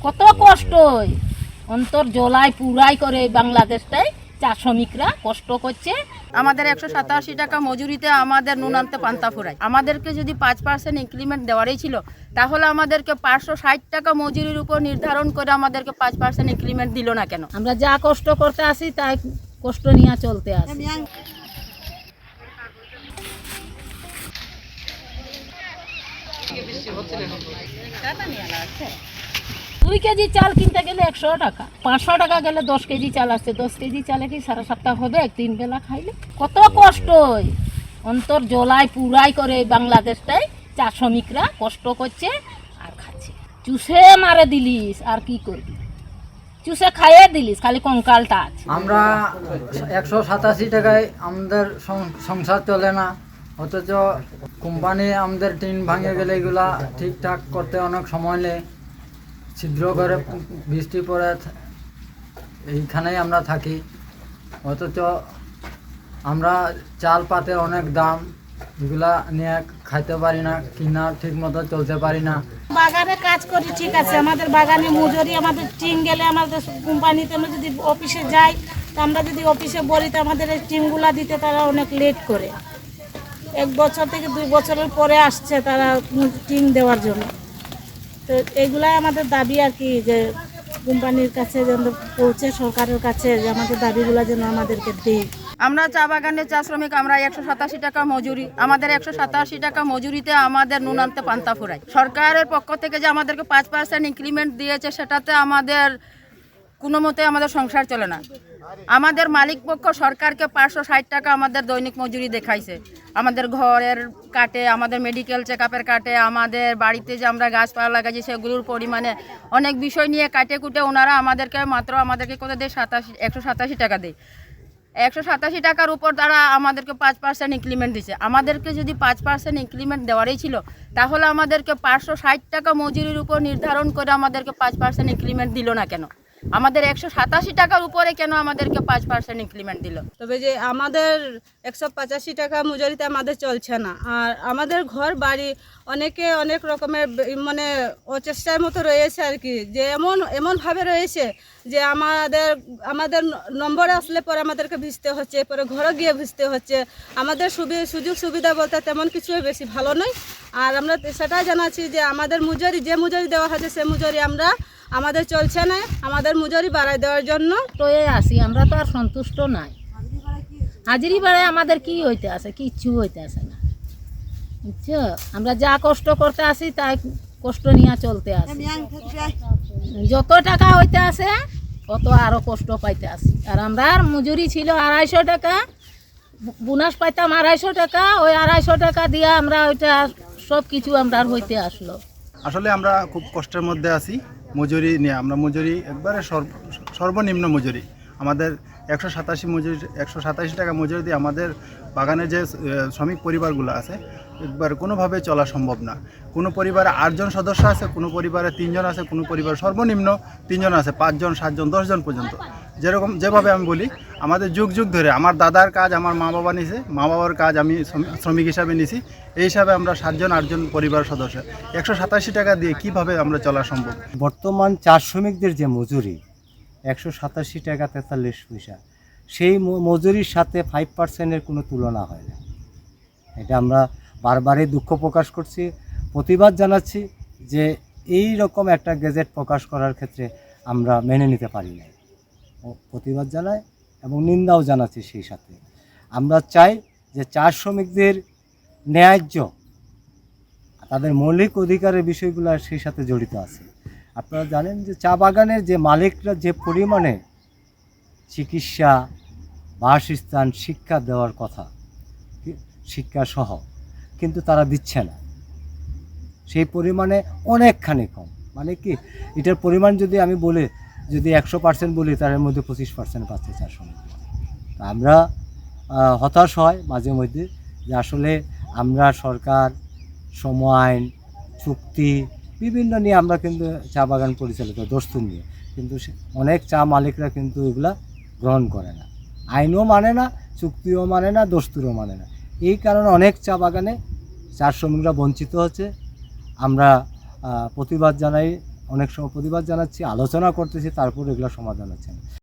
কত কষ্টই অন্তর জলাই পুরাই করে বাংলাদেশটাই চা শ্রমিকরা কষ্ট করছে। আমাদের 187 টাকা মজুরিতে আমাদের নুন আনতে পান্তা ফুরায়। আমাদেরকে যদি 5% ইনক্রিমেন্ট দেওয়ারই ছিল তাহলে আমাদেরকে 560 টাকা মজুরির উপর নির্ধারণ করে আমাদেরকে 5% ইনক্রিমেন্ট দিল না কেন? আমরা যা কষ্ট করতে আসি তাই কষ্ট নিয়ে চলতে আসি। 2 কেজি চাল কিনতে গেলে 100 টাকা, 500 টাকা গেলে 10 কেজি চাল আসছে। 10 কেজি চালে কি সারা সপ্তাহ হবে? 3 বেলা খাইলে কত কষ্টই অন্তর জলাই পুরাই করে বাংলাদেশটাই চা শ্রমিকরা কষ্ট করছে আর খাচ্ছে। চুষে মারে দিলিস আর কি করবি, চুষে খাইয়ে দিলিস, খালি কঙ্কালটা আছে। আমরা 187 টাকায় আমাদের সংসার চলে না, অথচ কোম্পানি আমাদের টিন ভাঙে গেলে এগুলা ঠিকঠাক করতে অনেক সময় নেই। ছিদ্র করে বৃষ্টি পড়ে এইখানেই আমরা থাকি, অথচ আমরা চাল পাতের অনেক দাম, এগুলা নিয়ে খাইতে পারি না, কিনা ঠিক মতো চলতে পারি না। বাগানে কাজ করি ঠিক আছে, আমাদের বাগানে মজুরি, আমাদের টিম গেলে আমাদের কোম্পানিতে আমরা যদি অফিসে যাই তো আমরা যদি অফিসে বলি তো আমাদের এই টিমগুলা দিতে তারা অনেক লেট করে। 1 বছর থেকে 2 বছরের পরে আসছে তারা টিম দেওয়ার জন্য। তো এইগুলাই আমাদের দাবি আর কি, যে কোম্পানির কাছে যেন পৌঁছে, সরকারের কাছে যে আমাদের দাবিগুলো যেন আমাদেরকে দেয়। আমরা চা বাগানের চা শ্রমিক, আমরা 187 টাকা মজুরি। আমাদের 187 টাকা মজুরিতে আমাদের নুন আনতে পান্তা ফুরায়। সরকারের পক্ষ থেকে যে আমাদেরকে 5% ইনক্রিমেন্ট দিয়েছে সেটাতে আমাদের কোনো মতে আমাদের সংসার চলে না। আমাদের মালিক পক্ষ সরকারকে 560 টাকা আমাদের দৈনিক মজুরি দেখাইছে। আমাদের ঘরের কাটে, আমাদের মেডিকেল চেক আপের কাটে, আমাদের বাড়িতে যে আমরা গাছপালা লাগাইছি সেগুলোর পরিমাণে অনেক বিষয় নিয়ে কাটে কুটে ওনারা আমাদেরকে কত দেয়? 187 টাকা দেয়। 187 টাকার উপর তারা আমাদেরকে 5% ইনক্রিমেন্ট দিচ্ছে। আমাদেরকে যদি 5% ইনক্রিমেন্ট দেওয়ারই ছিল তাহলে আমাদেরকে 560 টাকা মজুরির উপর নির্ধারণ করে আমাদেরকে 5% ইনক্রিমেন্ট দিল না কেন? আমাদের 187 টাকার উপরে কেন আমাদেরকে 5% ইনক্রিমেন্ট দিল? তবে যে আমাদের 185 টাকা মজুরিতে আমাদের চলছে না, আর আমাদের ঘর বাড়ি অনেকে অনেক রকমের মানে অচেষ্টার মতো রয়েছে আর কি, যে এমনভাবে রয়েছে যে আমাদের নম্বর আসলে পরে আমাদেরকে ভিজতে হচ্ছে, পরে ঘরে গিয়ে ভিজতে হচ্ছে। আমাদের সুযোগ সুবিধা বলতে তেমন কিছুই বেশি ভালো নয়। আর আমরা সেটাই জানাচ্ছি যে আমাদের যে মজুরি দেওয়া হচ্ছে সে মজুরি আমাদের চলছে না, আমাদের মজুরি বাড়ায় দেওয়ার জন্য টয়ে আসি, আমরা তো আর সন্তুষ্ট নাই। হাজিরি বাড়ায় আমাদের কি হইতে আসে? কিচ্ছু হইতে আসে না, বুঝছো? আমরা যা কষ্ট করতে আসি তাই কষ্ট নিয়ে চলতে আসি। যত টাকা হইতে আসে তত আরো কষ্ট পাইতে আসি। আর আমরা মজুরি ছিল 250 টাকা, বোনাস পাইতাম 250 টাকা। ওই 250 টাকা দিয়ে আমরা ওইটা সব কিছু আমরা হইতে আসলো। আসলে আমরা খুব কষ্টের মধ্যে আছি মজুরি নিয়ে। আমরা মজুরি একবারে সর্বনিম্ন মজুরি, আমাদের 187 টাকা মজুরি দিয়ে আমাদের বাগানের যে শ্রমিক পরিবারগুলো আছে একবার কোনোভাবে চলা সম্ভব না। কোনো পরিবারে 8 জন সদস্য আছে, কোনো পরিবারে 3 জন আছে, কোনো পরিবার সর্বনিম্ন 3 জন আছে, 5 জন 7 জন 10 জন পর্যন্ত। যেভাবে আমি বলি, আমাদের যুগ ধরে আমার দাদার কাজ আমার মা বাবা নিছে, মা বাবার কাজ আমি শ্রমিক হিসাবে নিছি। এই হিসাবে আমরা 7 জন 8 জন পরিবার সদস্য। 187 টাকা দিয়ে কিভাবে আমরা চলা সম্ভব? বর্তমান চা শ্রমিকদের যে মজুরি 187 টাকা 43 পয়সা, সেই মজুরির সাথে 5%-এর কোনো তুলনা হয় না। এটা আমরা বারবারই দুঃখ প্রকাশ করছি, প্রতিবাদ জানাচ্ছি যে এই রকম একটা গেজেট প্রকাশ করার ক্ষেত্রে আমরা মেনে নিতে পারি না। প্রতিবাদ জানাই এবং নিন্দাও জানাচ্ছি। সেই সাথে আমরা চাই যে চা শ্রমিকদের ন্যায্য তাদের মৌলিক অধিকারের বিষয়গুলো সেই সাথে জড়িত আছে। আপনারা জানেন যে চা বাগানের যে মালিকরা যে পরিমাণে চিকিৎসা, বাসস্থান, শিক্ষা দেওয়ার কথা, শিক্ষা সহ, কিন্তু তারা দিচ্ছে না। সেই পরিমাণে অনেকখানি কম। মানে কি, এটার পরিমাণ যদি আমি বলি, যদি 100% বলি তার মধ্যে 25% পাচ্ছে চা শ্রমিক। আমরা হতাশ হয় মাঝে মধ্যে যে আসলে আমরা সরকার, শ্রম আইন, চুক্তি বিভিন্ন নিয়ে আমরা কিন্তু চা বাগান পরিচালিত দস্তুর নিয়ে, কিন্তু অনেক চা মালিকরা কিন্তু এগুলা গ্রহণ করে না, আইনও মানে না, চুক্তিও মানে না, দস্তুরও মানে না। এই কারণে অনেক চা বাগানে চা শ্রমিকরা বঞ্চিত হচ্ছে। আমরা প্রতিবাদ জানাই অনেক সময় প্রতিবাদ জানাচ্ছি, আলোচনা করতেছি, তারপর এগুলো সমাধান হচ্ছে না।